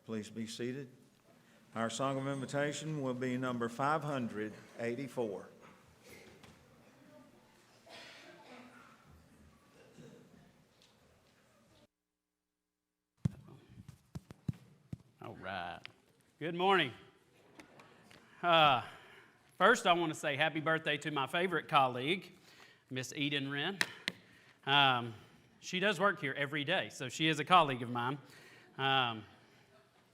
Please be seated. Our song of invitation will be number 584. All right. Good morning. First, I want to say happy birthday to my favorite colleague, Miss Eden Wren. She does work here every day, so she is a colleague of mine.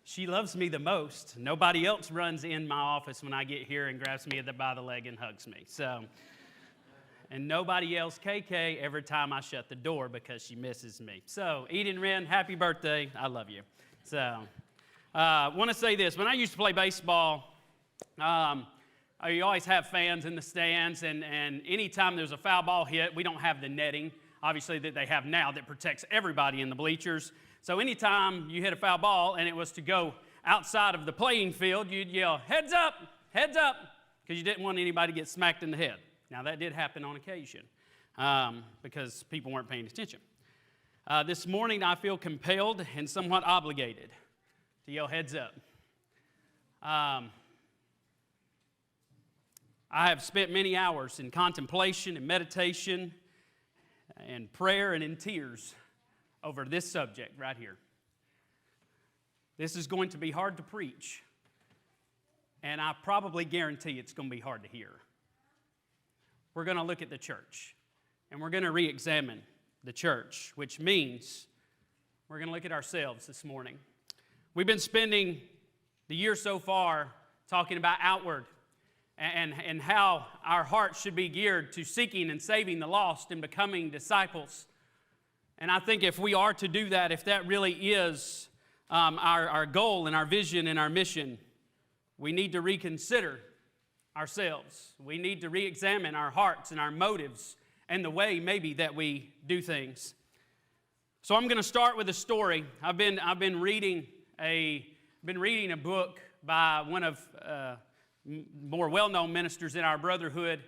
She loves me the most. Nobody else runs in my office when I get here and grabs me by the leg and hugs me. And nobody else KK every time I shut the door because she misses me. So, Eden Wren, happy birthday. I love you. So, I want to say this. When I used to play baseball, you always have fans in the stands, and anytime there's a foul ball hit, we don't have the netting, obviously, that they have now that protects everybody in the bleachers. So anytime you hit a foul ball and it was to go outside of the playing field, you'd yell, heads up, because you didn't want anybody to get smacked in the head. Now, that did happen on occasion because people weren't paying attention. This morning, I feel compelled and somewhat obligated to yell heads up. I have spent many hours in contemplation and meditation and prayer and in tears over this subject right here. This is going to be hard to preach, and I probably guarantee it's going to be hard to hear. We're going to look at the church, and we're going to re-examine the church, which means we're going to look at ourselves this morning. We've been spending the year so far talking about outward and how our hearts should be geared to seeking and saving the lost and becoming disciples. And I think if we are to do that, if that really is our goal and our vision and our mission, we need to reconsider ourselves. We need to re-examine our hearts and our motives and the way maybe that we do things. So I'm going to start with a story. I've been reading a book by one of more well-known ministers in our brotherhood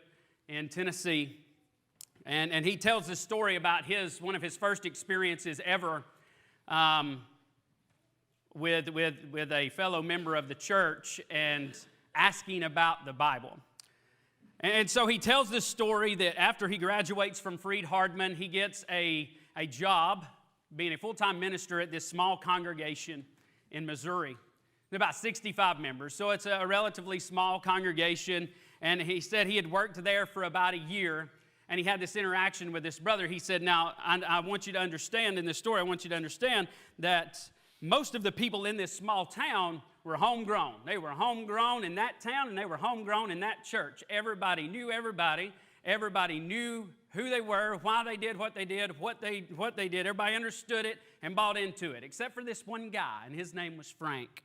in Tennessee. And he tells this story about one of his first experiences ever with a fellow member of the church and asking about the Bible. And so he tells this story that after he graduates from Freed-Hardeman, he gets a job being a full-time minister at this small congregation in Missouri. There are about 65 members, so it's a relatively small congregation. And he said he had worked there for about a year. And he had this interaction with this brother. He said, now, I want you to understand in this story, I want you to understand that most of the people in this small town were homegrown. They were homegrown in that town, and they were homegrown in that church. Everybody knew everybody. Everybody knew who they were, why they did what they did, what they did. Everybody understood it and bought into it, except for this one guy, and his name was Frank.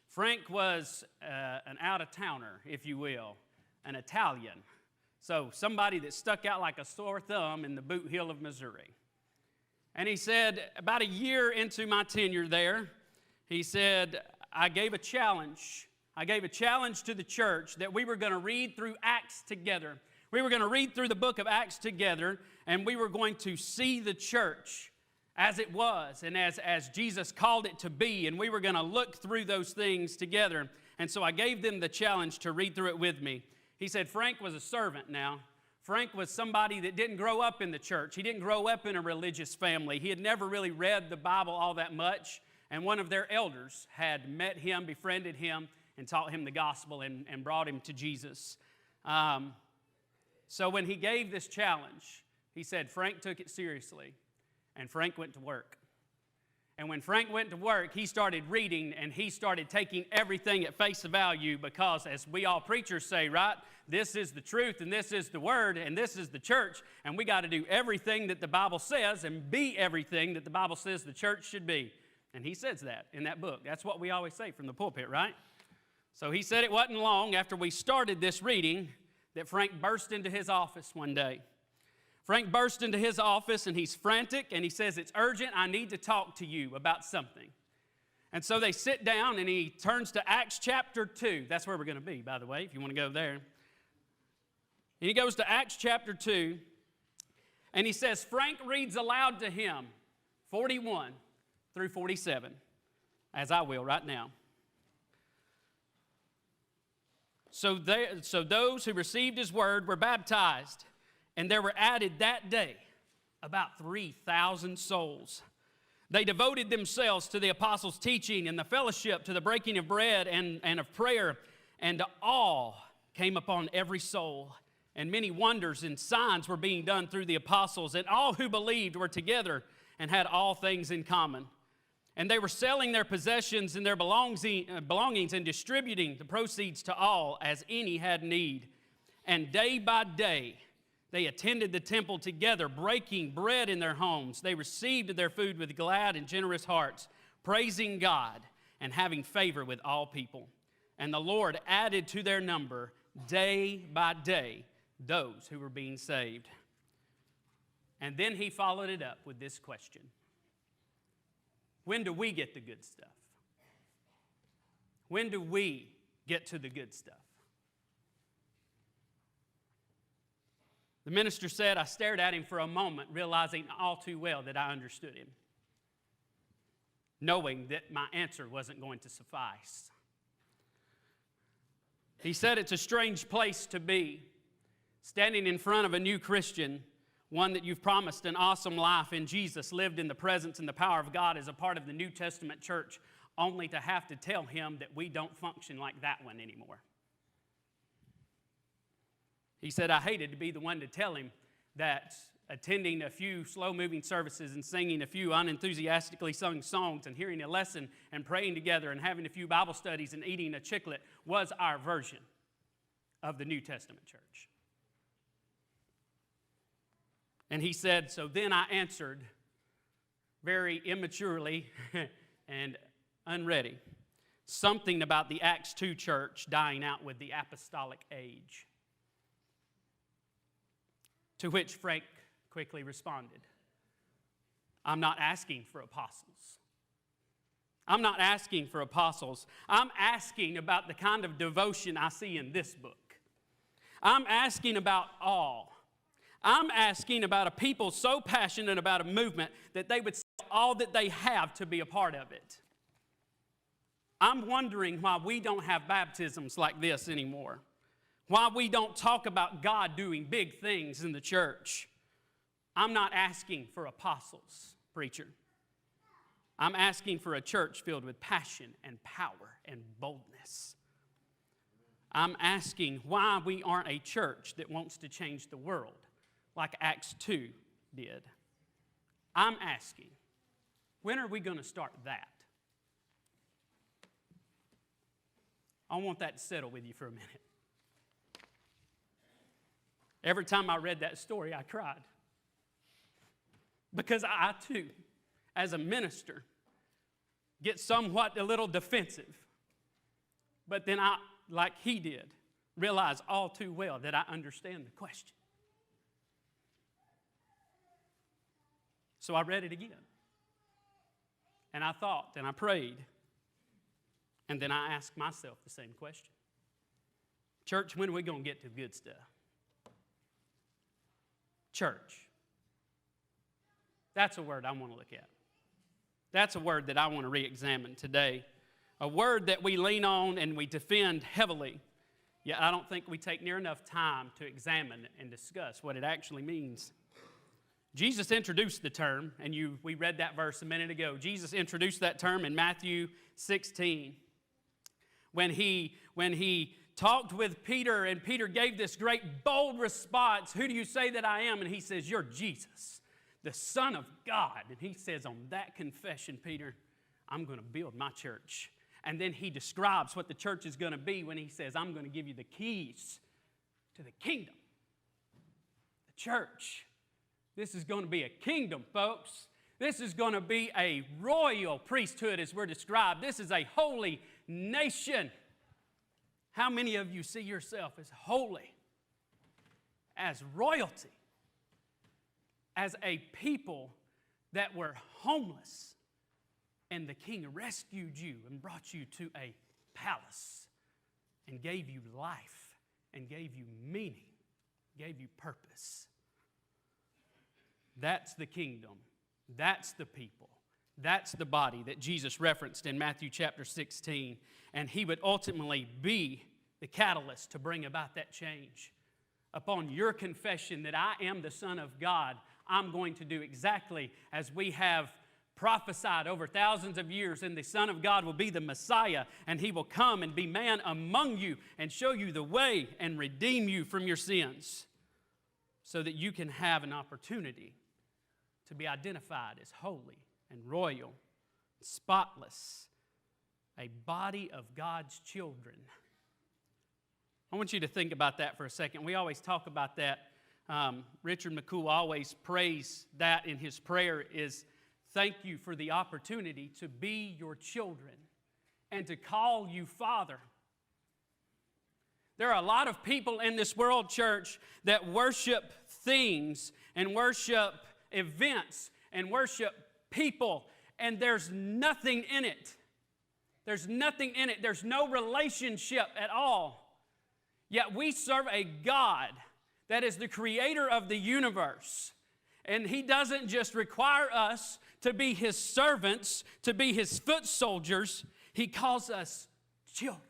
Frank was an out-of-towner, if you will, an Italian. So somebody that stuck out like a sore thumb in the boot heel of Missouri. And he said, about a year into my tenure there, he said, I gave a challenge. I gave a challenge to the church that we were going to read through Acts together. We were going to read through the book of Acts together, and we were going to see the church as it was and as Jesus called it to be, and we were going to look through those things together. And so I gave them the challenge to read through it with me. He said Frank was a servant now. Frank was somebody that didn't grow up in the church. He didn't grow up in a religious family. He had never really read the Bible all that much. And one of their elders had met him, befriended him, and taught him the gospel and brought him to Jesus. So when he gave this challenge, he said Frank took it seriously. And Frank went to work. And when Frank went to work, he started reading and he started taking everything at face value because, as we all preachers say, right? This is the truth and this is the word and this is the church. And we got to do everything that the Bible says and be everything that the Bible says the church should be. And he says that in that book. That's what we always say from the pulpit, right? So he said it wasn't long after we started this reading that Frank burst into his office one day. Frank burst into his office and he's frantic and he says, it's urgent, I need to talk to you about something. And so they sit down and he turns to Acts chapter 2. That's where we're going to be, by the way, if you want to go there. And he goes to Acts chapter 2 and he says, Frank reads aloud to him 41 through 47. as I will right now. So those who received his word were baptized, and there were added that day about 3,000 souls. They devoted themselves to the apostles' teaching and the fellowship, to the breaking of bread and of prayer, and awe came upon every soul. And many wonders and signs were being done through the apostles, and all who believed were together and had all things in common. And they were selling their possessions and their belongings and distributing the proceeds to all as any had need. And day by day they attended the temple together, breaking bread in their homes. They received their food with glad and generous hearts, praising God and having favor with all people. And the Lord added to their number day by day those who were being saved. And then he followed it up with this question: when do we get the good stuff? When do we get to the good stuff? The minister said, I stared at him for a moment, realizing all too well that I understood him, knowing that my answer wasn't going to suffice. He said, it's a strange place to be, standing in front of a new Christian, one that you've promised an awesome life in Jesus, lived in the presence and the power of God as a part of the New Testament church, only to have to tell him that we don't function like that one anymore. He said, I hated to be the one to tell him that attending a few slow-moving services and singing a few unenthusiastically sung songs and hearing a lesson and praying together and having a few Bible studies and eating a chiclet was our version of the New Testament church. And he said, so then I answered very immaturely and unready, something about the Acts 2 church dying out with the apostolic age. To which Frank quickly responded, I'm not asking for apostles. I'm not asking for apostles. I'm asking about the kind of devotion I see in this book. I'm asking about awe. I'm asking about a people so passionate about a movement that they would sell all that they have to be a part of it. I'm wondering why we don't have baptisms like this anymore. Why we don't talk about God doing big things in the church. I'm not asking for apostles, preacher. I'm asking for a church filled with passion and power and boldness. I'm asking why we aren't a church that wants to change the world like Acts 2 did. I'm asking, when are we going to start that? I want that to settle with you for a minute. Every time I read that story, I cried. Because I too, as a minister, get somewhat a little defensive. But then I, like he did, realize all too well that I understand the question. So I read it again. And I thought, and I prayed, and then I asked myself the same question. Church, when are we going to get to the good stuff? Church. That's a word I want to look at. That's a word that I want to re-examine today. A word that we lean on and we defend heavily, yet I don't think we take near enough time to examine and discuss what it actually means. Jesus introduced the term, and we read that verse a minute ago. Jesus introduced that term in Matthew 16. When he talked with Peter, and Peter gave this great bold response, who do you say that I am? And he says, you're Jesus, the Son of God. And he says, on that confession, Peter, I'm going to build my church. And then he describes what the church is going to be when he says, I'm going to give you the keys to the kingdom. The church. This is going to be a kingdom, folks. This is going to be a royal priesthood as we're described. This is a holy nation. How many of you see yourself as holy, as royalty, as a people that were homeless, and the king rescued you and brought you to a palace and gave you life and gave you meaning, gave you purpose? That's the kingdom. That's the people. That's the body that Jesus referenced in Matthew chapter 16. And he would ultimately be the catalyst to bring about that change. Upon your confession that I am the Son of God, I'm going to do exactly as we have prophesied over thousands of years, and the Son of God will be the Messiah, and he will come and be man among you and show you the way and redeem you from your sins so that you can have an opportunity to be identified as holy and royal, spotless, a body of God's children. I want you to think about that for a second. We always talk about that. Richard McCool always prays that in his prayer is, thank you for the opportunity to be your children and to call you Father. There are a lot of people in this world, church, that worship things and worship events and worship people, and there's nothing in it. There's nothing in it. There's no relationship at all. Yet we serve a God that is the creator of the universe. And he doesn't just require us to be his servants, to be his foot soldiers. He calls us children.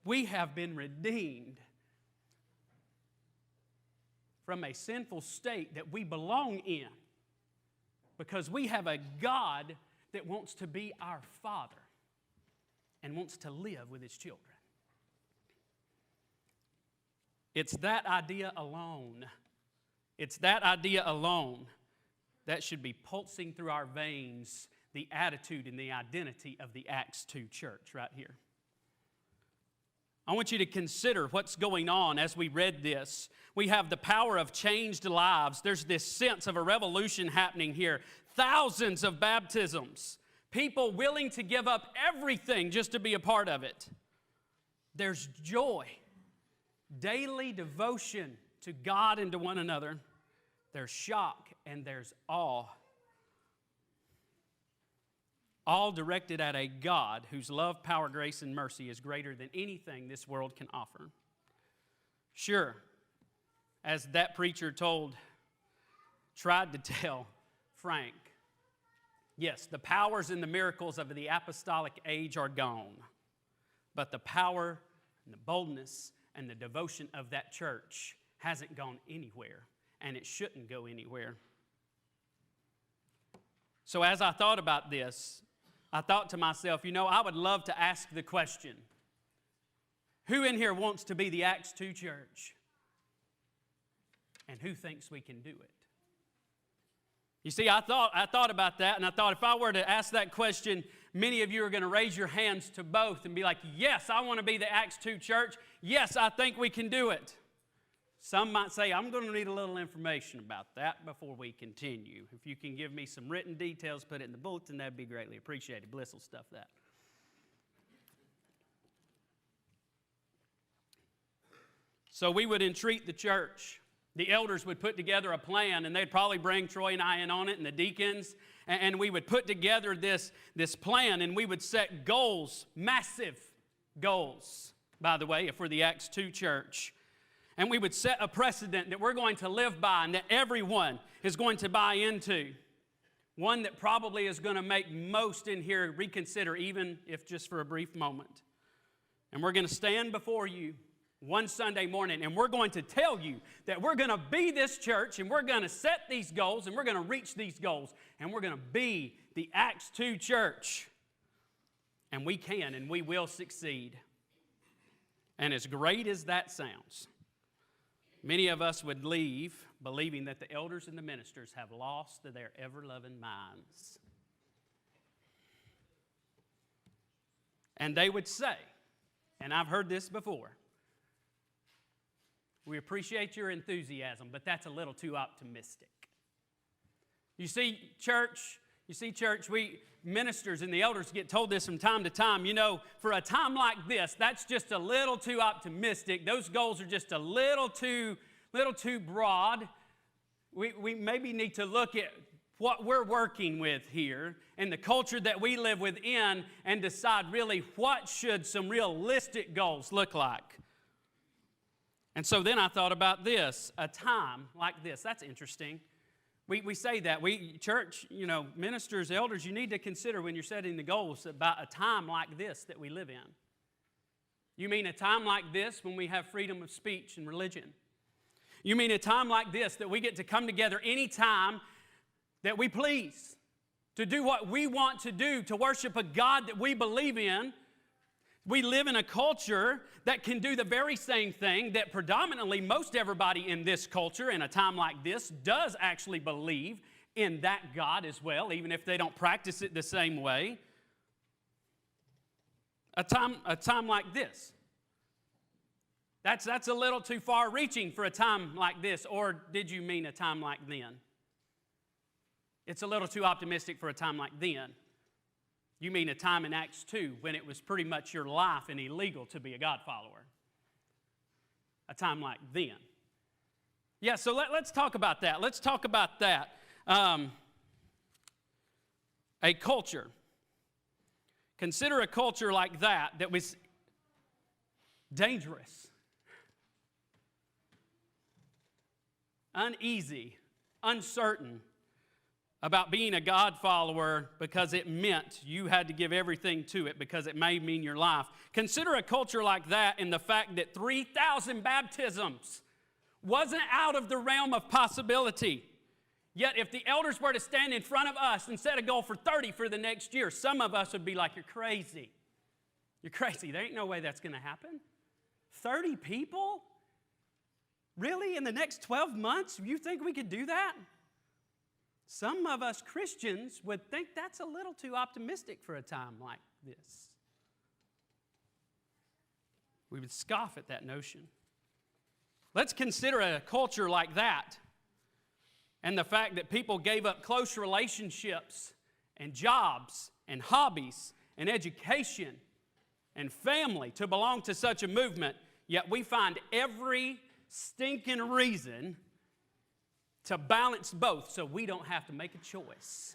We have been redeemed from a sinful state that we belong in because we have a God that wants to be our Father and wants to live with his children. It's that idea alone. It's that idea alone that should be pulsing through our veins, the attitude and the identity of the Acts 2 church right here. I want you to consider what's going on as we read this. We have the power of changed lives. There's this sense of a revolution happening here. Thousands of baptisms. People willing to give up everything just to be a part of it. There's joy. Daily devotion to God and to one another. There's shock and there's awe. All directed at a God whose love, power, grace, and mercy is greater than anything this world can offer. Sure, as that preacher tried to tell Frank, yes, the powers and the miracles of the apostolic age are gone, but the power and the boldness and the devotion of that church hasn't gone anywhere, and it shouldn't go anywhere. So as I thought about this, I thought to myself, I would love to ask the question, who in here wants to be the Acts 2 church? And who thinks we can do it? You see, I thought about that, and I thought if I were to ask that question, many of you are going to raise your hands to both and be like, yes, I want to be the Acts 2 church. Yes, I think we can do it. Some might say, I'm going to need a little information about that before we continue. If you can give me some written details, put it in the bulletin, that'd be greatly appreciated. Bliss will stuff that. So we would entreat the church. The elders would put together a plan, and they'd probably bring Troy and I in on it, and the deacons, and we would put together this plan, and we would set goals, massive goals, by the way, if we're the Acts 2 church. And we would set a precedent that we're going to live by and that everyone is going to buy into. One that probably is going to make most in here reconsider, even if just for a brief moment. And we're going to stand before you one Sunday morning, and we're going to tell you that we're going to be this church, and we're going to set these goals, and we're going to reach these goals, and we're going to be the Acts 2 church. And we can, and we will succeed. And as great as that sounds, many of us would leave believing that the elders and the ministers have lost their ever-loving minds. And they would say, and I've heard this before, we appreciate your enthusiasm, but that's a little too optimistic. You see, church, we ministers and the elders get told this from time to time. For a time like this, that's just a little too optimistic. Those goals are just a little too broad. We maybe need to look at what we're working with here and the culture that we live within and decide really what should some realistic goals look like. And so then I thought about this, a time like this. That's interesting. We say that. Church, ministers, elders, you need to consider when you're setting the goals about a time like this that we live in. You mean a time like this when we have freedom of speech and religion? You mean a time like this that we get to come together anytime that we please, to do what we want to do, to worship a God that we believe in? We live in a culture that can do the very same thing that predominantly most everybody in this culture in a time like this does actually believe in that God as well, even if they don't practice it the same way. A time like this. That's a little too far reaching for a time like this, or did you mean a time like then? It's a little too optimistic for a time like then. You mean a time in Acts 2 when it was pretty much your life and illegal to be a God follower. A time like then. Yeah, so let's talk about that. Let's talk about that. A culture. Consider a culture like that was dangerous, uneasy, uncertain about being a God follower because it meant you had to give everything to it because it may mean your life. Consider a culture like that in the fact that 3,000 baptisms wasn't out of the realm of possibility. Yet if the elders were to stand in front of us and set a goal for 30 for the next year, some of us would be like, you're crazy. You're crazy. There ain't no way that's going to happen. 30 people? Really? In the next 12 months? You think we could do that? Some of us Christians would think that's a little too optimistic for a time like this. We would scoff at that notion. Let's consider a culture like that and the fact that people gave up close relationships and jobs and hobbies and education and family to belong to such a movement, yet we find every stinking reason to balance both so we don't have to make a choice.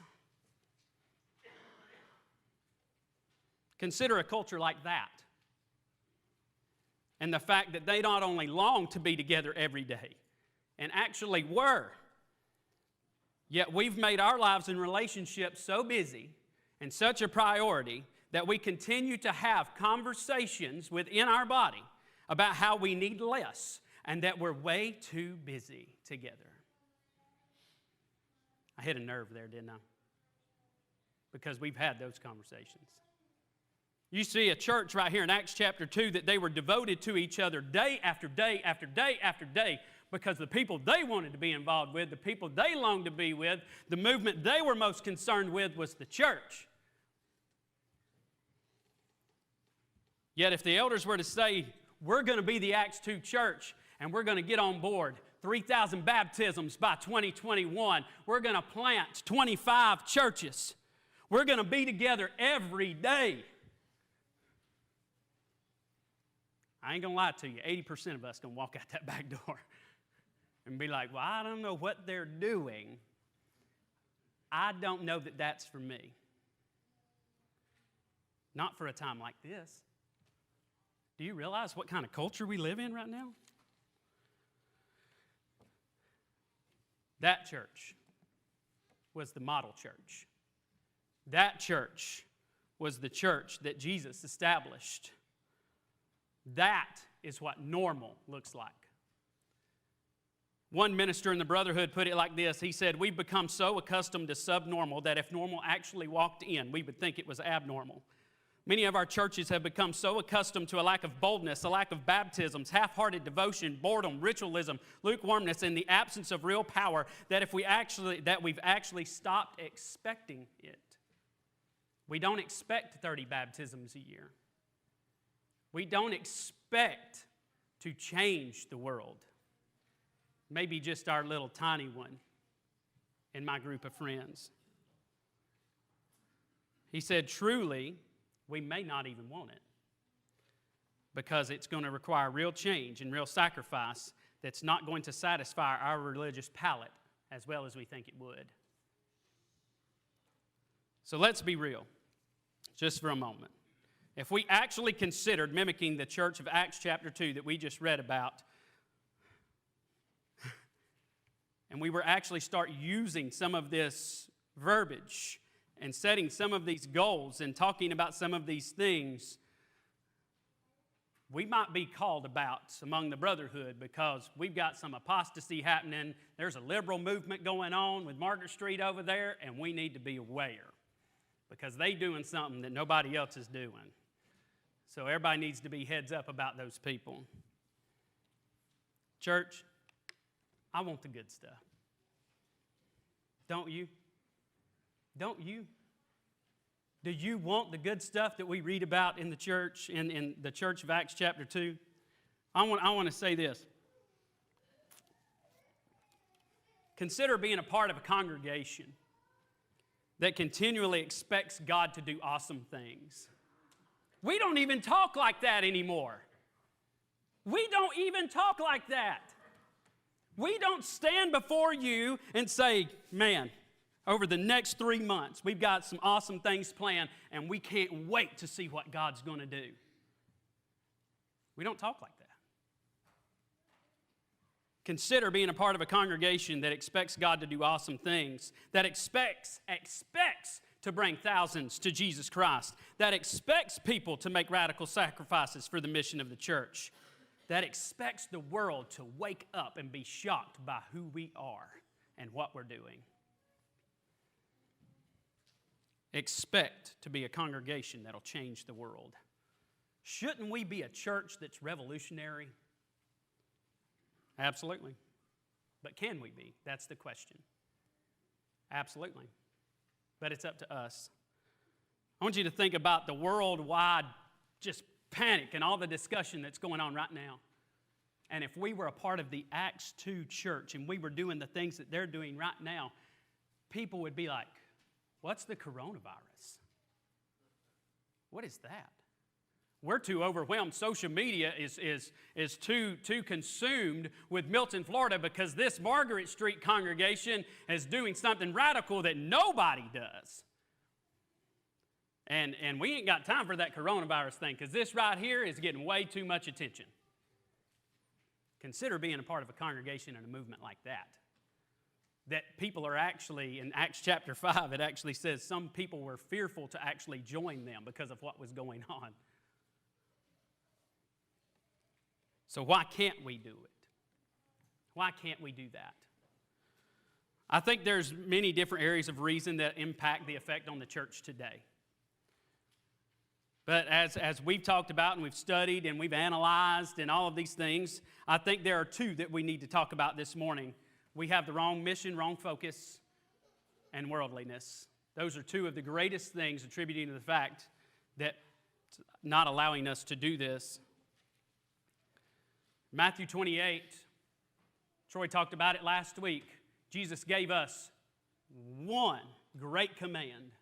Consider a culture like that and the fact that they not only long to be together every day and actually were, yet we've made our lives and relationships so busy and such a priority that we continue to have conversations within our body about how we need less and that we're way too busy together. I hit a nerve there, didn't I? Because we've had those conversations. You see a church right here in Acts chapter 2 that they were devoted to each other day after day after day after day because the people they wanted to be involved with, the people they longed to be with, the movement they were most concerned with was the church. Yet if the elders were to say, we're going to be the Acts 2 church and we're going to get on board 3,000 baptisms by 2021. We're going to plant 25 churches. We're going to be together every day. I ain't going to lie to you. 80% of us going to walk out that back door and be like, well, I don't know what they're doing. I don't know that that's for me. Not for a time like this. Do you realize what kind of culture we live in right now? That church was the model church. That church was the church that Jesus established. That is what normal looks like. One minister in the Brotherhood put it like this. He said, we've become so accustomed to subnormal that if normal actually walked in, we would think it was abnormal. Many of our churches have become so accustomed to a lack of boldness, a lack of baptisms, half-hearted devotion, boredom, ritualism, lukewarmness, and the absence of real power that we've actually stopped expecting it. We don't expect 30 baptisms a year. We don't expect to change the world. Maybe just our little tiny one in my group of friends. He said, truly, we may not even want it because it's going to require real change and real sacrifice that's not going to satisfy our religious palate as well as we think it would. So let's be real just for a moment. If we actually considered mimicking the church of Acts chapter 2 that we just read about, and we were actually start using some of this verbiage and setting some of these goals and talking about some of these things, we might be called about among the brotherhood because we've got some apostasy happening. There's a liberal movement going on with Margaret Street over there, and we need to be aware because they're doing something that nobody else is doing. So everybody needs to be heads up about those people. Church, I want the good stuff. Don't you? Don't you? Do you want the good stuff that we read about in the church, in the church of Acts chapter 2? I want to say this. Consider being a part of a congregation that continually expects God to do awesome things. We don't even talk like that anymore. We don't even talk like that. We don't stand before you and say, man, over the next 3 months, we've got some awesome things planned, and we can't wait to see what God's going to do. We don't talk like that. Consider being a part of a congregation that expects God to do awesome things, that expects to bring thousands to Jesus Christ, that expects people to make radical sacrifices for the mission of the church, that expects the world to wake up and be shocked by who we are and what we're doing. Expect to be a congregation that'll change the world. Shouldn't we be a church that's revolutionary? Absolutely. But can we be? That's the question. Absolutely. But it's up to us. I want you to think about the worldwide just panic and all the discussion that's going on right now. And if we were a part of the Acts 2 church and we were doing the things that they're doing right now, people would be like, what's the coronavirus? What is that? We're too overwhelmed. Social media is too consumed with Milton, Florida, because this Margaret Street congregation is doing something radical that nobody does. And we ain't got time for that coronavirus thing, because this right here is getting way too much attention. Consider being a part of a congregation and a movement like that. That people are actually, in Acts chapter 5, it actually says some people were fearful to actually join them because of what was going on. So why can't we do it? Why can't we do that? I think there's many different areas of reason that impact the effect on the church today. But as we've talked about and we've studied and we've analyzed and all of these things, I think there are two that we need to talk about this morning. We have the wrong mission, wrong focus, and worldliness. Those are two of the greatest things attributing to the fact that not allowing us to do this. Matthew 28, Troy talked about it last week. Jesus gave us one great command.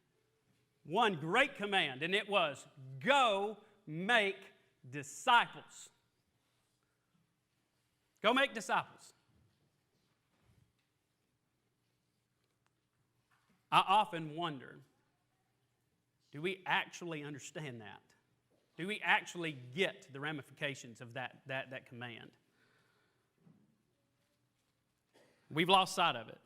One great command, and it was, go make disciples. Go make disciples. I often wonder, do we actually understand that? Do we actually get the ramifications of that command? We've lost sight of it.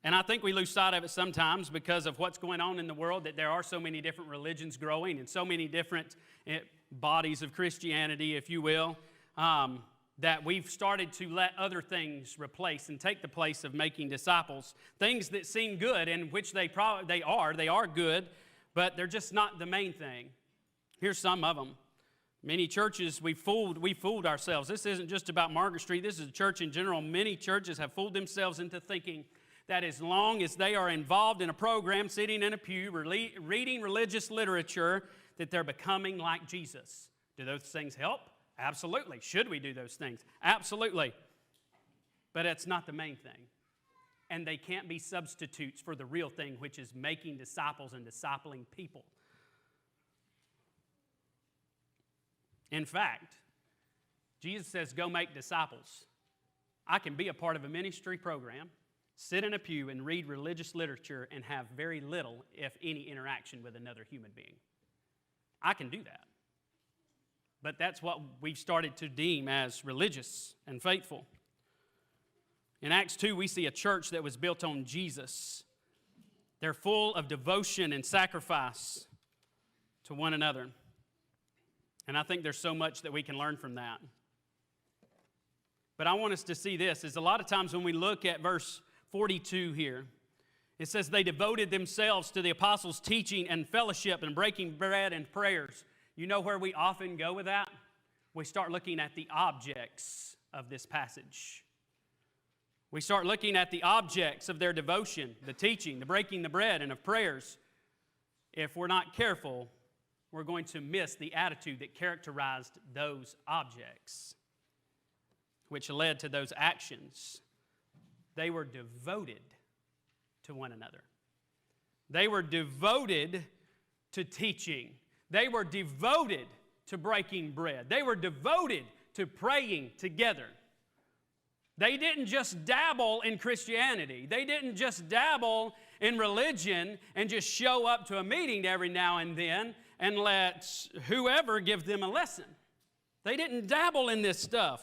And I think we lose sight of it sometimes because of what's going on in the world, that there are so many different religions growing and so many different bodies of Christianity, if you will, that we've started to let other things replace and take the place of making disciples. Things that seem good, and which they are good, but they're just not the main thing. Here's some of them. Many churches, we fooled ourselves. This isn't just about Margaret Street. This is a church in general. Many churches have fooled themselves into thinking that as long as they are involved in a program, sitting in a pew, reading religious literature, that they're becoming like Jesus. Do those things help? Absolutely. Should we do those things? Absolutely. But it's not the main thing. And they can't be substitutes for the real thing, which is making disciples and discipling people. In fact, Jesus says, go make disciples. I can be a part of a ministry program, sit in a pew and read religious literature and have very little, if any, interaction with another human being. I can do that. But that's what we've started to deem as religious and faithful. In Acts 2, we see a church that was built on Jesus. They're full of devotion and sacrifice to one another. And I think there's so much that we can learn from that. But I want us to see this, is a lot of times when we look at verse 42 here, it says they devoted themselves to the apostles' teaching and fellowship and breaking bread and prayers. You know where we often go with that? We start looking at the objects of this passage. We start looking at the objects of their devotion, the teaching, the breaking the bread, and of prayers. If we're not careful, we're going to miss the attitude that characterized those objects, which led to those actions. They were devoted to one another. They were devoted to teaching. They were devoted to breaking bread. They were devoted to praying together. They didn't just dabble in Christianity. They didn't just dabble in religion and just show up to a meeting every now and then and let whoever give them a lesson. They didn't dabble in this stuff.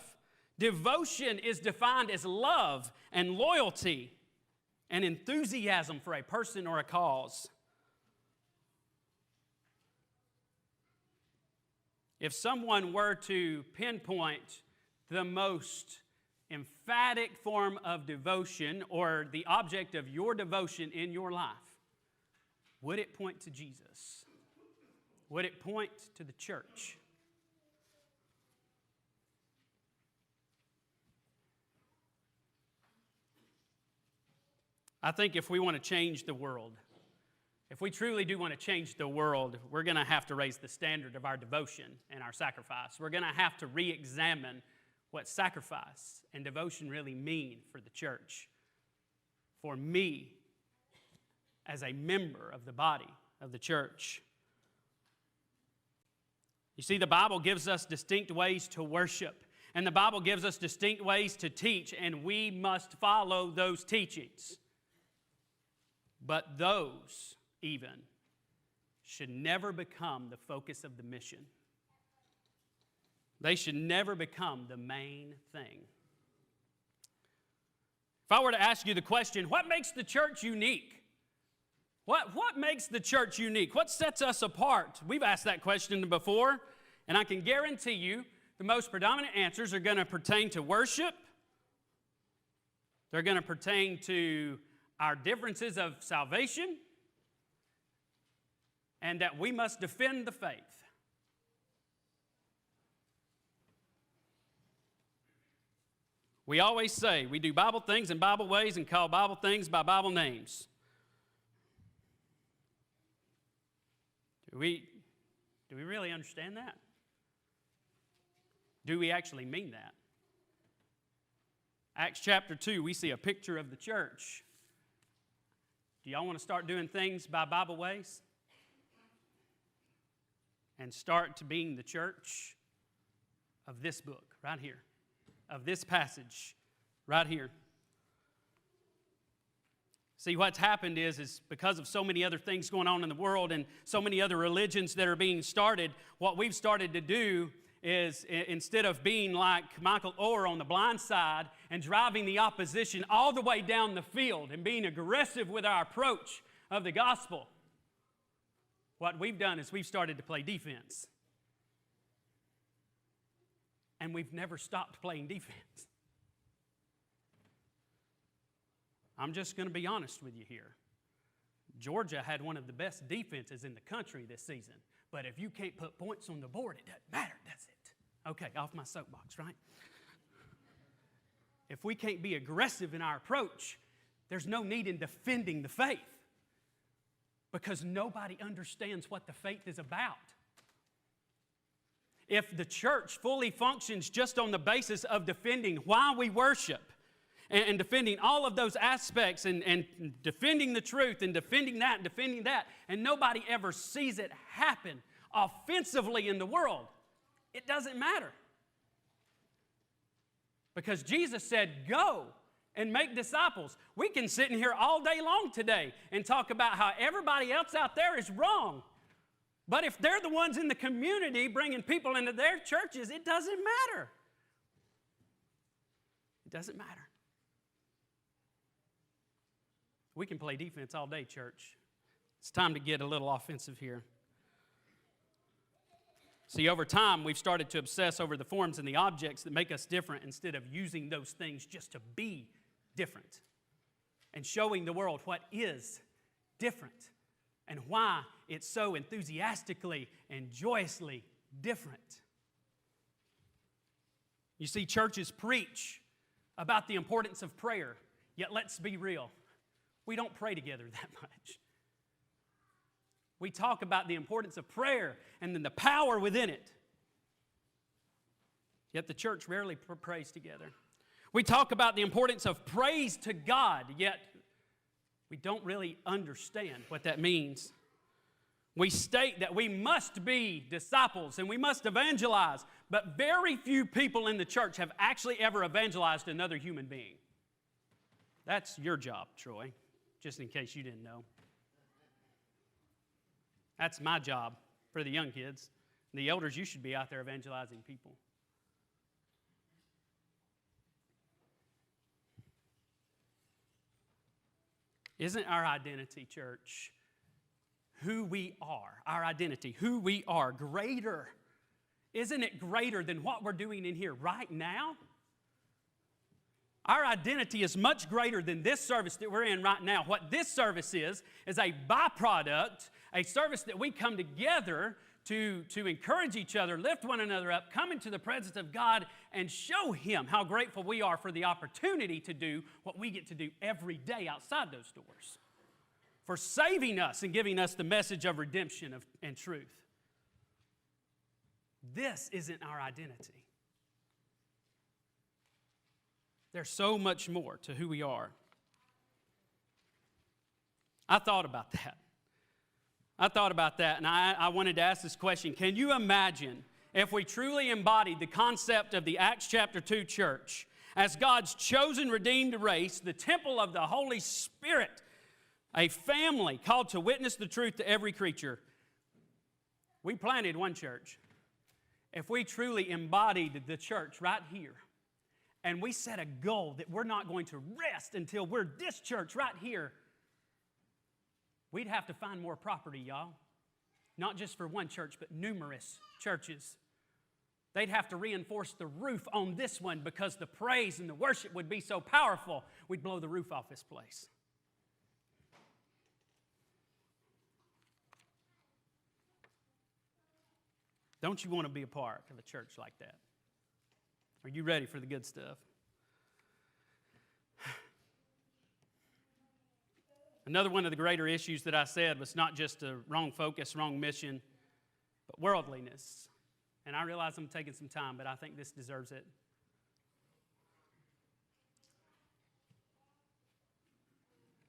Devotion is defined as love and loyalty and enthusiasm for a person or a cause. If someone were to pinpoint the most emphatic form of devotion or the object of your devotion in your life, would it point to Jesus? Would it point to the church? I think if we want to change the world, if we truly do want to change the world, we're going to have to raise the standard of our devotion and our sacrifice. We're going to have to re-examine what sacrifice and devotion really mean for the church. For me, as a member of the body of the church. You see, the Bible gives us distinct ways to worship, and the Bible gives us distinct ways to teach, and we must follow those teachings. But those, even, should never become the focus of the mission. They should never become the main thing. If I were to ask you the question, what makes the church unique? What makes the church unique? What sets us apart? We've asked that question before, and I can guarantee you the most predominant answers are going to pertain to worship. They're going to pertain to our differences of salvation, and that we must defend the faith. We always say we do Bible things in Bible ways and call Bible things by Bible names. Do we really understand that? Do we actually mean that? Acts chapter 2, we see a picture of the church. Do y'all want to start doing things by Bible ways? And start to being the church of this book right here, of this passage right here. See, what's happened is because of so many other things going on in the world and so many other religions that are being started, what we've started to do is, instead of being like Michael Oher on the blind side and driving the opposition all the way down the field and being aggressive with our approach of the gospel, what we've done is we've started to play defense. And we've never stopped playing defense. I'm just going to be honest with you here. Georgia had one of the best defenses in the country this season. But if you can't put points on the board, it doesn't matter, does it? Okay, off my soapbox, right? If we can't be aggressive in our approach, there's no need in defending the faith. Because nobody understands what the faith is about. If the church fully functions just on the basis of defending why we worship, and defending all of those aspects, and defending the truth, and defending that, and nobody ever sees it happen offensively in the world, it doesn't matter. Because Jesus said, go and make disciples. We can sit in here all day long today and talk about how everybody else out there is wrong. But if they're the ones in the community bringing people into their churches, it doesn't matter. It doesn't matter. We can play defense all day, church. It's time to get a little offensive here. See, over time, we've started to obsess over the forms and the objects that make us different instead of using those things just to be different and showing the world what is different and why it's so enthusiastically and joyously different. You see, churches preach about the importance of prayer, yet let's be real, we don't pray together that much. We talk about the importance of prayer and then the power within it, yet the church rarely prays together. We talk about the importance of praise to God, yet we don't really understand what that means. We state that we must be disciples and we must evangelize, but very few people in the church have actually ever evangelized another human being. That's your job, Troy, just in case you didn't know. That's my job for the young kids. The elders, you should be out there evangelizing people. Isn't our identity, church, who we are, our identity, who we are, greater? Isn't it greater than what we're doing in here right now? Our identity is much greater than this service that we're in right now. What this service is a byproduct, a service that we come together to encourage each other, lift one another up, come into the presence of God, and show Him how grateful we are for the opportunity to do what we get to do every day outside those doors, for saving us and giving us the message of redemption and truth. This isn't our identity. There's so much more to who we are. I thought about that. And I wanted to ask this question. Can you imagine if we truly embodied the concept of the Acts chapter 2 church as God's chosen redeemed race, the temple of the Holy Spirit, a family called to witness the truth to every creature? We planted one church. If we truly embodied the church right here, and we set a goal that we're not going to rest until we're this church right here, we'd have to find more property, y'all. Not just for one church, but numerous churches. They'd have to reinforce the roof on this one because the praise and the worship would be so powerful, we'd blow the roof off this place. Don't you want to be a part of a church like that? Are you ready for the good stuff? Another one of the greater issues that I said was not just a wrong focus, wrong mission, but worldliness. And I realize I'm taking some time, but I think this deserves it.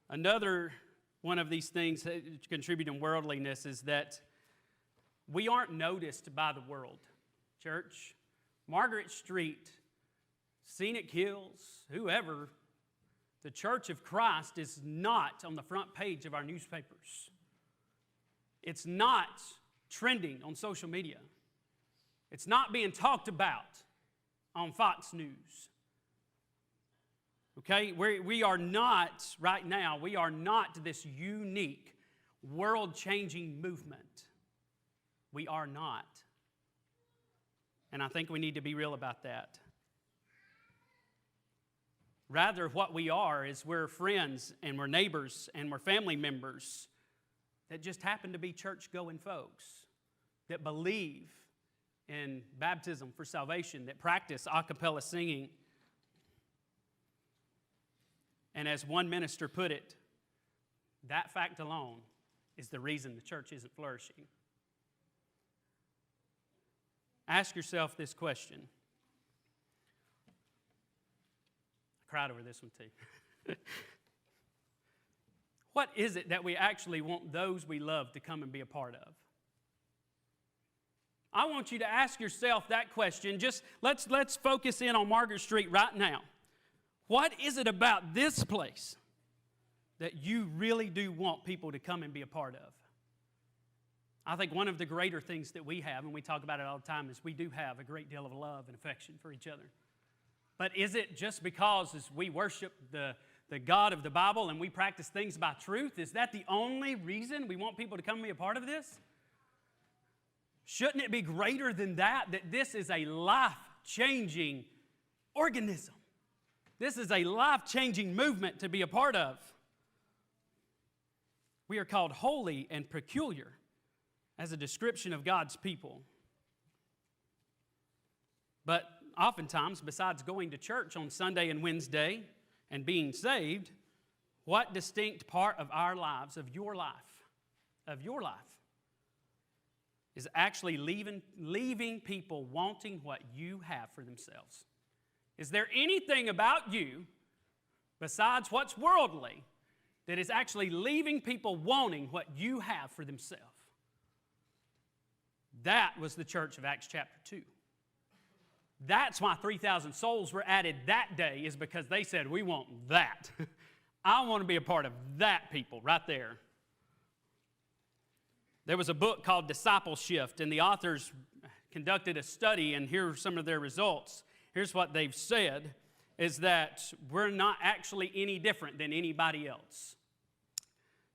Another one of these things that contribute in worldliness is that we aren't noticed by the world. Church, Margaret Street, Scenic Hills, whoever, the Church of Christ is not on the front page of our newspapers. It's not trending on social media. It's not being talked about on Fox News. Okay? We are not, right now, we are not this unique, world-changing movement. We are not. And I think we need to be real about that. Rather, what we are is we're friends and we're neighbors and we're family members that just happen to be church-going folks that believe in baptism for salvation, that practice a cappella singing. And as one minister put it, that fact alone is the reason the church isn't flourishing. Ask yourself this question. I cried over this one too. What is it that we actually want those we love to come and be a part of? I want you to ask yourself that question. Just let's focus in on Margaret Street right now. What is it about this place that you really do want people to come and be a part of? I think one of the greater things that we have, and we talk about it all the time, is we do have a great deal of love and affection for each other. But is it just because as we worship the the God of the Bible and we practice things by truth? Is that the only reason we want people to come and be a part of this? Shouldn't it be greater than that, that this is a life-changing organism? This is a life-changing movement to be a part of. We are called holy and peculiar as a description of God's people. But oftentimes, besides going to church on Sunday and Wednesday and being saved, what distinct part of our lives, of your life, is actually leaving people wanting what you have for themselves? Is there anything about you, besides what's worldly, that is actually leaving people wanting what you have for themselves? That was the church of Acts chapter 2. That's why 3,000 souls were added that day, is because they said, we want that. I want to be a part of that people right there. There was a book called Discipleship, and the authors conducted a study, and here are some of their results. Here's what they've said, is that we're not actually any different than anybody else.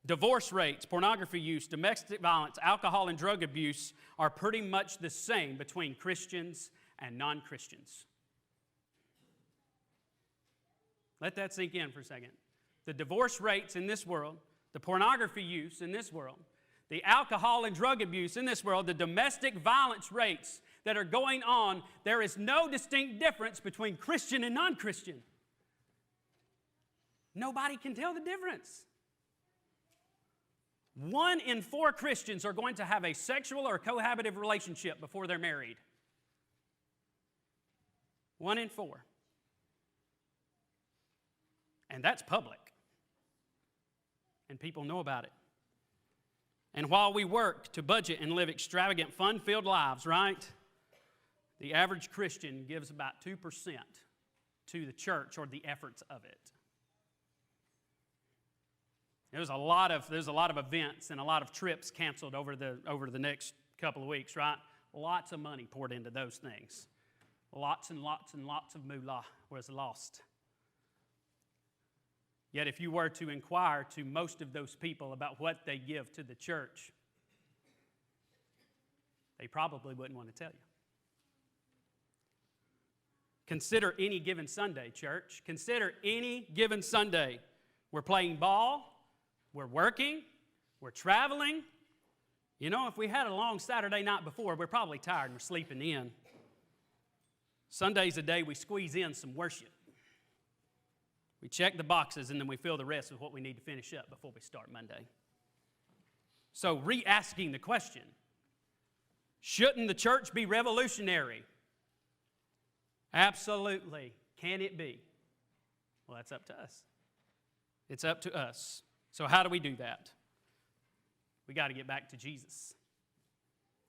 Divorce rates, pornography use, domestic violence, alcohol and drug abuse are pretty much the same between Christians and non-Christians. Let that sink in for a second. The divorce rates in this world, the pornography use in this world, the alcohol and drug abuse in this world, the domestic violence rates that are going on, there is no distinct difference between Christian and non-Christian. Nobody can tell the difference. 1 in 4 Christians are going to have a sexual or cohabitive relationship before they're married. 1 in 4. And that's public. And people know about it. And while we work to budget and live extravagant, fun-filled lives, right? The average Christian gives about 2% to the church or the efforts of it. There's a lot of events and a lot of trips canceled over the next couple of weeks, right? Lots of money poured into those things. Lots and lots and lots of moolah was lost. Yet if you were to inquire to most of those people about what they give to the church, they probably wouldn't want to tell you. Consider any given Sunday, church. Consider any given Sunday. We're playing ball. We're working, we're traveling. You know, if we had a long Saturday night before, we're probably tired and we're sleeping in. Sunday's a day we squeeze in some worship. We check the boxes and then we fill the rest with what we need to finish up before we start Monday. So re-asking the question, shouldn't the church be revolutionary? Absolutely. Can it be? Well, that's up to us. It's up to us. So how do we do that? We got to get back to Jesus.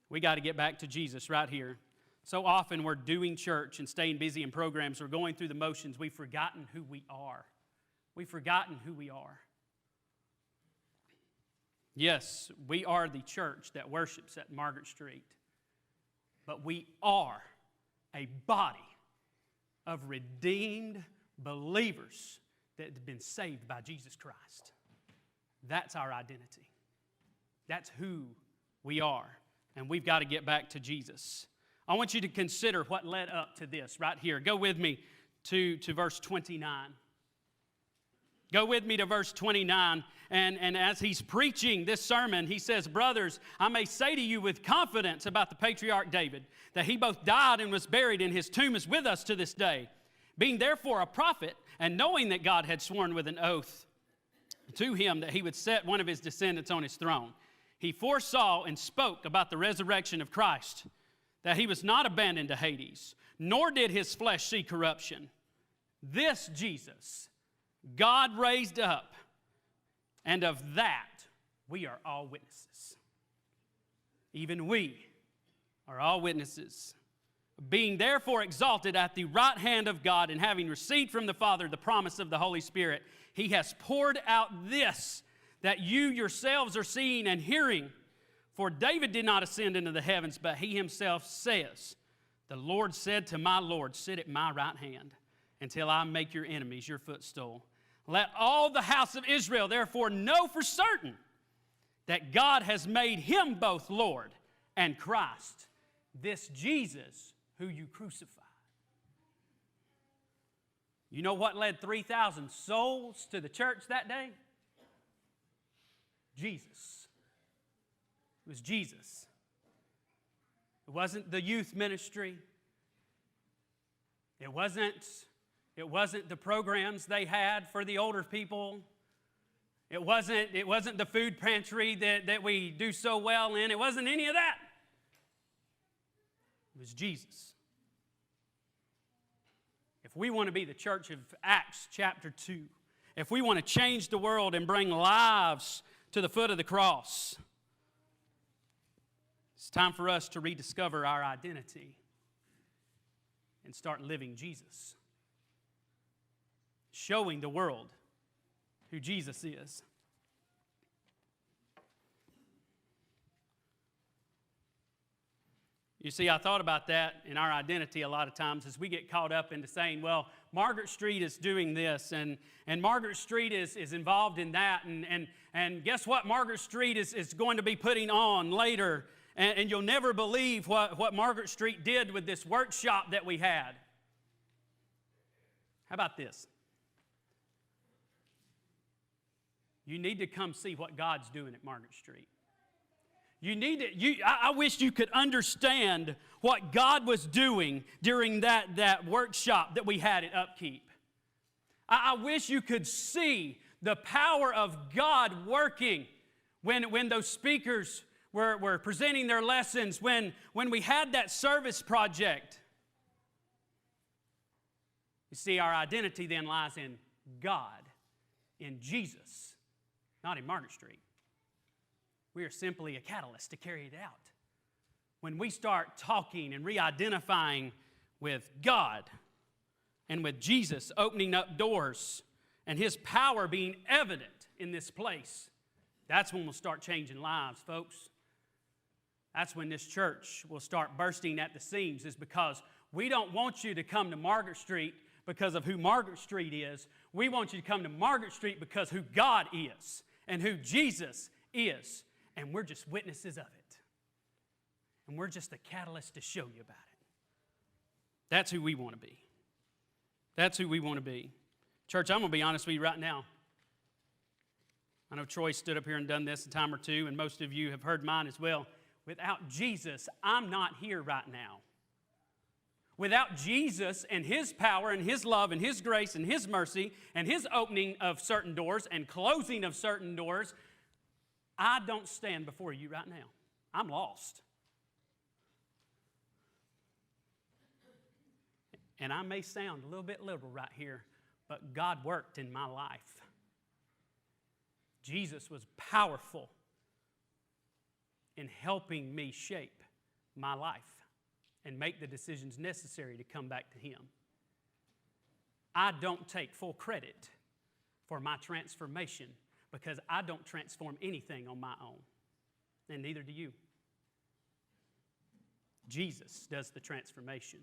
We got to get back to Jesus right here. So often we're doing church and staying busy in programs. We're going through the motions. We've forgotten who we are. We've forgotten who we are. Yes, we are the church that worships at Margaret Street. But we are a body of redeemed believers that have been saved by Jesus Christ. That's our identity. That's who we are. And we've got to get back to Jesus. I want you to consider what led up to this right here. Go with me to verse 29. Go with me to verse 29. And as he's preaching this sermon, he says, brothers, I may say to you with confidence about the patriarch David, that he both died and was buried, and his tomb is with us to this day. Being therefore a prophet, and knowing that God had sworn with an oath to him that he would set one of his descendants on his throne, he foresaw and spoke about the resurrection of Christ, that he was not abandoned to Hades, nor did his flesh see corruption. This Jesus God raised up, and of that we are all witnesses. Even we are all witnesses. Being therefore exalted at the right hand of God, and having received from the Father the promise of the Holy Spirit, he has poured out this that you yourselves are seeing and hearing. For David did not ascend into the heavens, but he himself says, the Lord said to my Lord, sit at my right hand until I make your enemies your footstool. Let all the house of Israel therefore know for certain that God has made him both Lord and Christ, this Jesus who you crucified. You know what led 3,000 souls to the church that day? Jesus. It was Jesus. It wasn't the youth ministry. It wasn't the programs they had for the older people. It wasn't the food pantry that we do so well in. It wasn't any of that. It was Jesus. If we want to be the church of Acts chapter 2, if we want to change the world and bring lives to the foot of the cross, it's time for us to rediscover our identity and start living Jesus, showing the world who Jesus is. You see, I thought about that in our identity a lot of times as we get caught up into saying, well, Margaret Street is doing this, and Margaret Street is involved in that, and guess what Margaret Street is going to be putting on later, and you'll never believe what Margaret Street did with this workshop that we had. How about this? You need to come see what God's doing at Margaret Street. I wish you could understand what God was doing during that workshop that we had at Upkeep. I wish you could see the power of God working when those speakers were presenting their lessons, when we had that service project. You see, our identity then lies in God, in Jesus, not in Margaret Street. We are simply a catalyst to carry it out. When we start talking and re-identifying with God and with Jesus opening up doors and His power being evident in this place, that's when we'll start changing lives, folks. That's when this church will start bursting at the seams, is because we don't want you to come to Margaret Street because of who Margaret Street is. We want you to come to Margaret Street because who God is and who Jesus is. And we're just witnesses of it. And we're just a catalyst to show you about it. That's who we want to be. That's who we want to be. Church, I'm going to be honest with you right now. I know Troy stood up here and done this a time or two, and most of you have heard mine as well. Without Jesus, I'm not here right now. Without Jesus and His power and His love and His grace and His mercy and His opening of certain doors and closing of certain doors, I don't stand before you right now. I'm lost. And I may sound a little bit liberal right here, but God worked in my life. Jesus was powerful in helping me shape my life and make the decisions necessary to come back to Him. I don't take full credit for my transformation, because I don't transform anything on my own, and neither do you. Jesus does the transformation.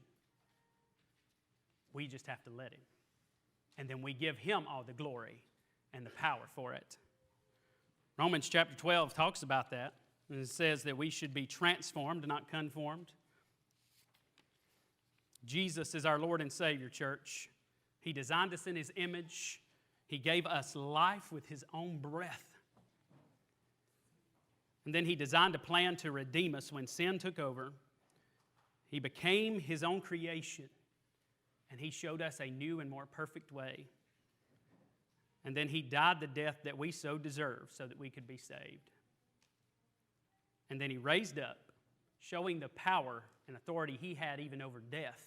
We just have to let Him. And then we give Him all the glory and the power for it. Romans chapter 12 talks about that, and it says that we should be transformed, not conformed. Jesus is our Lord and Savior, church. He designed us in His image. He gave us life with His own breath. And then He designed a plan to redeem us when sin took over. He became His own creation, and He showed us a new and more perfect way. And then He died the death that we so deserve so that we could be saved. And then He raised up, showing the power and authority He had even over death,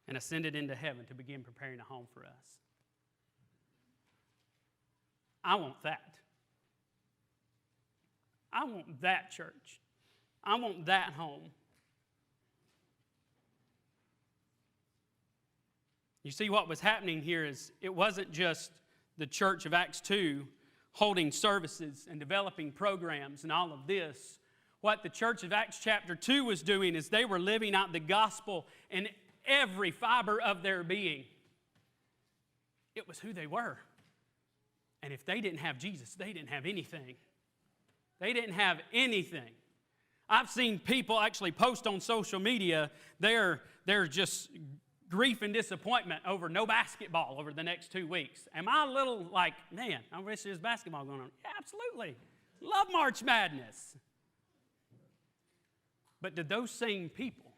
and ascended into heaven to begin preparing a home for us. I want that. I want that church. I want that home. You see, what was happening here is it wasn't just the church of Acts 2 holding services and developing programs and all of this. What the church of Acts chapter 2 was doing is they were living out the gospel in every fiber of their being. It was who they were. And if they didn't have Jesus, they didn't have anything. They didn't have anything. I've seen people actually post on social media, they're just grief and disappointment over no basketball over the next 2 weeks. Am I a little like, man, I wish there was basketball going on? Yeah, absolutely. Love March Madness. But do those same people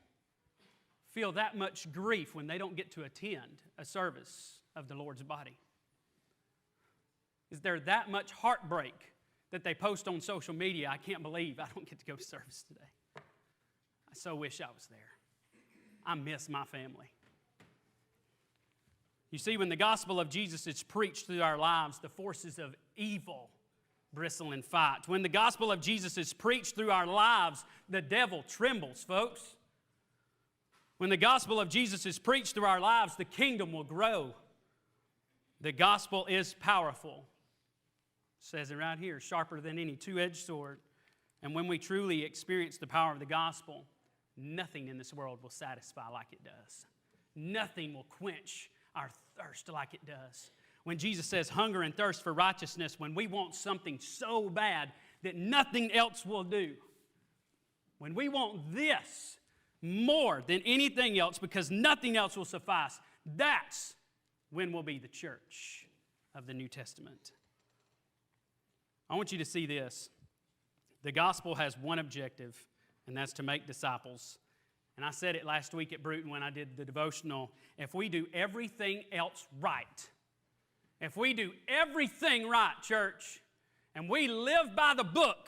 feel that much grief when they don't get to attend a service of the Lord's body? Is there that much heartbreak that they post on social media? I can't believe I don't get to go to service today. I so wish I was there. I miss my family. You see, when the gospel of Jesus is preached through our lives, the forces of evil bristle and fight. When the gospel of Jesus is preached through our lives, the devil trembles, folks. When the gospel of Jesus is preached through our lives, the kingdom will grow. The gospel is powerful. It says it right here, sharper than any two-edged sword. And when we truly experience the power of the gospel, nothing in this world will satisfy like it does. Nothing will quench our thirst like it does. When Jesus says hunger and thirst for righteousness, when we want something so bad that nothing else will do, when we want this more than anything else because nothing else will suffice, that's when we'll be the church of the New Testament. I want you to see this. The gospel has one objective, and that's to make disciples. And I said it last week at Bruton when I did the devotional. If we do everything else right, if we do everything right, church, and we live by the book,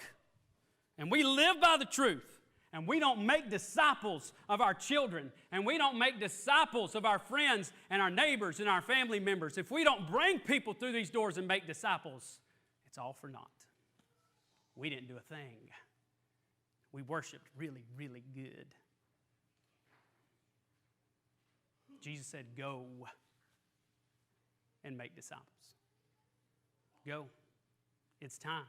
and we live by the truth, and we don't make disciples of our children, and we don't make disciples of our friends and our neighbors and our family members, if we don't bring people through these doors and make disciples, it's all for naught. We didn't do a thing. We worshiped really, really good. Jesus said, go and make disciples. Go. It's time.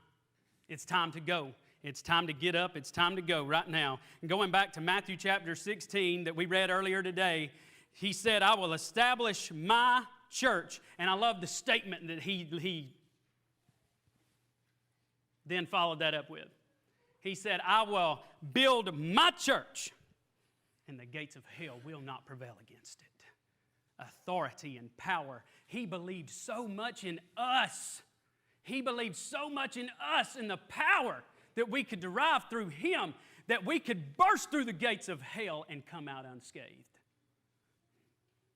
It's time to go. It's time to get up. It's time to go right now. And going back to Matthew chapter 16 that we read earlier today, he said, I will establish my church. And I love the statement that he then followed that up with. He said, I will build my church, and the gates of hell will not prevail against it. Authority and power. He believed so much in us. He believed so much in us and the power that we could derive through Him, that we could burst through the gates of hell and come out unscathed.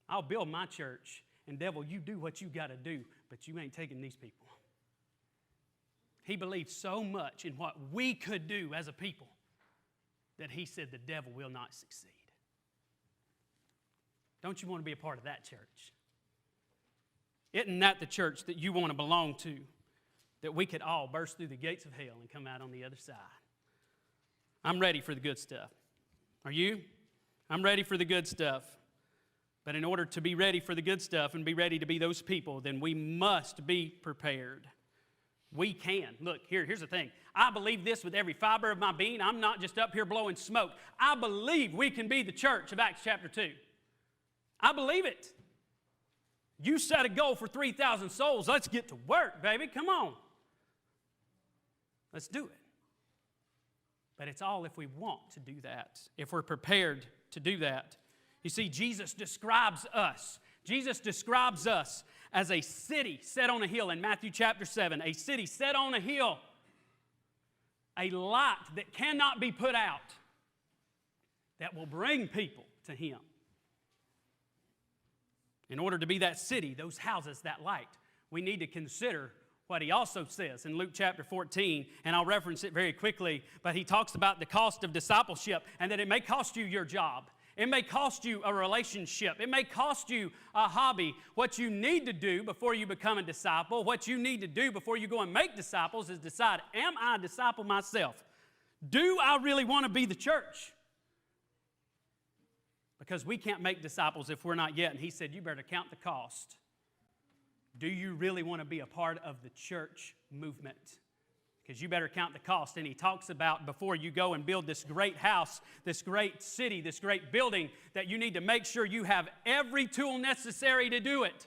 I'll build my church, and devil, you do what you got to do, but you ain't taking these people. He believed so much in what we could do as a people that he said the devil will not succeed. Don't you want to be a part of that church? Isn't that the church that you want to belong to? That we could all burst through the gates of hell and come out on the other side. I'm ready for the good stuff. Are you? I'm ready for the good stuff. But in order to be ready for the good stuff and be ready to be those people, then we must be prepared. We can. Look, here's the thing. I believe this with every fiber of my being. I'm not just up here blowing smoke. I believe we can be the church of Acts chapter 2. I believe it. You set a goal for 3,000 souls. Let's get to work, baby. Come on. Let's do it. But it's all if we want to do that, if we're prepared to do that. You see, Jesus describes us. Jesus describes us as a city set on a hill in Matthew chapter 7. A city set on a hill. A light that cannot be put out. That will bring people to Him. In order to be that city, those houses, that light, we need to consider what He also says in Luke chapter 14, and I'll reference it very quickly, but He talks about the cost of discipleship and that it may cost you your job. It may cost you a relationship. It may cost you a hobby. What you need to do before you become a disciple, what you need to do before you go and make disciples is decide, am I a disciple myself? Do I really want to be the church? Because we can't make disciples if we're not yet. And He said, you better count the cost. Do you really want to be a part of the church movement? Because you better count the cost. And He talks about before you go and build this great house, this great city, this great building, that you need to make sure you have every tool necessary to do it.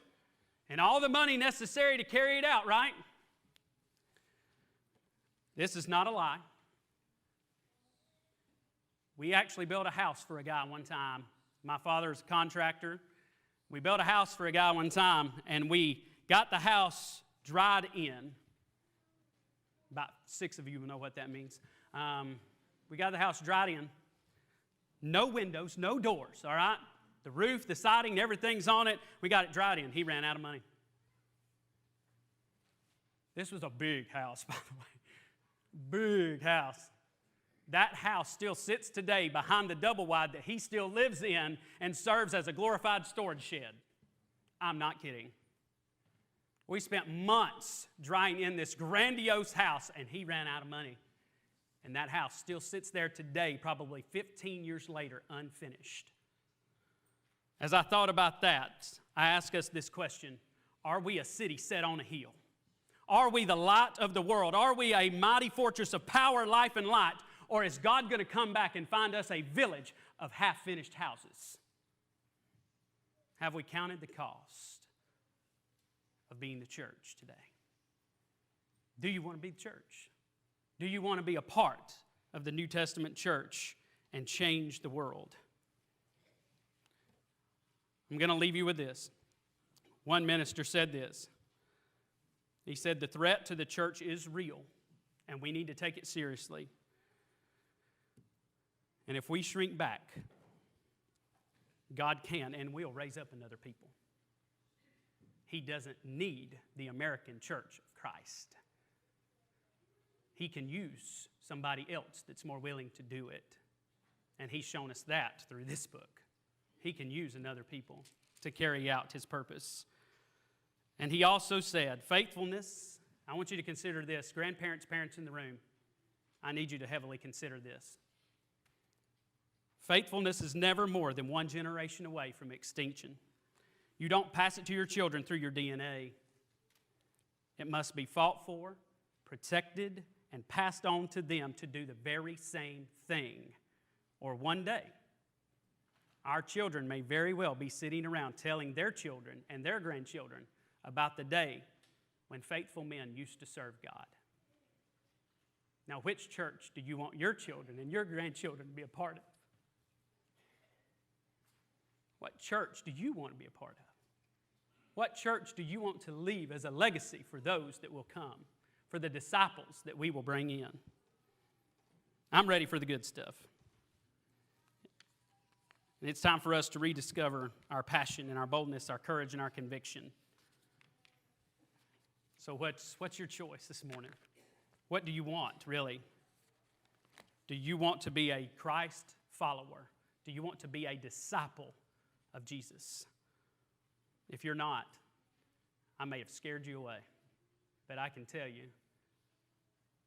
and all the money necessary to carry it out, right? This is not a lie. We actually built a house for a guy one time. My father's a contractor. We built a house for a guy one time, and we got the house dried in. About 6 of you will know what that means. We got the house dried in. No windows, no doors, all right? The roof, the siding, everything's on it. We got it dried in. He ran out of money. This was a big house, by the way. Big house. That house still sits today behind the double wide that he still lives in and serves as a glorified storage shed. I'm not kidding. We spent months drying in this grandiose house, and he ran out of money. And that house still sits there today, probably 15 years later, unfinished. As I thought about that, I ask us this question: are we a city set on a hill? Are we the light of the world? Are we a mighty fortress of power, life, and light? Or is God going to come back and find us a village of half-finished houses? Have we counted the cost of being the church today? Do you want to be the church? Do you want to be a part of the New Testament church and change the world? I'm going to leave you with this. One minister said this. He said, the threat to the church is real, and we need to take it seriously. And if we shrink back, God can and will raise up another people. He doesn't need the American church of Christ. He can use somebody else that's more willing to do it. And He's shown us that through this book. He can use another people to carry out His purpose. And He also said, faithfulness, I want you to consider this. Grandparents, parents in the room, I need you to heavily consider this. Faithfulness is never more than one generation away from extinction. You don't pass it to your children through your DNA. It must be fought for, protected, and passed on to them to do the very same thing. Or one day, our children may very well be sitting around telling their children and their grandchildren about the day when faithful men used to serve God. Now, which church do you want your children and your grandchildren to be a part of? What church do you want to be a part of? What church do you want to leave as a legacy for those that will come, for the disciples that we will bring in? I'm ready for the good stuff. And it's time for us to rediscover our passion and our boldness, our courage and our conviction. So what's your choice this morning? What do you want, really? Do you want to be a Christ follower? Do you want to be a disciple of Jesus? If you're not, I may have scared you away, but I can tell you,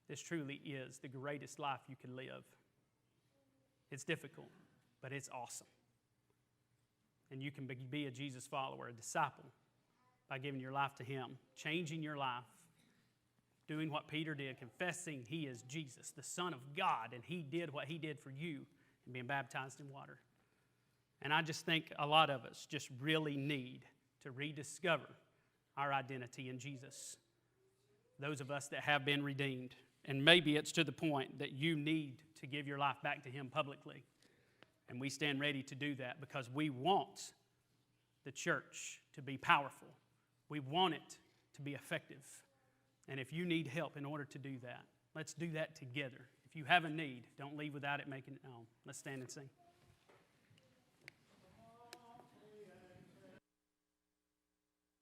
this truly is the greatest life you can live. It's difficult, but it's awesome. And you can be a Jesus follower, a disciple, by giving your life to Him, changing your life, doing what Peter did, confessing He is Jesus, the Son of God, and He did what He did for you, and being baptized in water. And I just think a lot of us just really need to rediscover our identity in Jesus. Those of us that have been redeemed. And maybe it's to the point that you need to give your life back to Him publicly. And we stand ready to do that because we want the church to be powerful. We want it to be effective. And if you need help in order to do that, let's do that together. If you have a need, don't leave without it making it known. Let's stand and sing.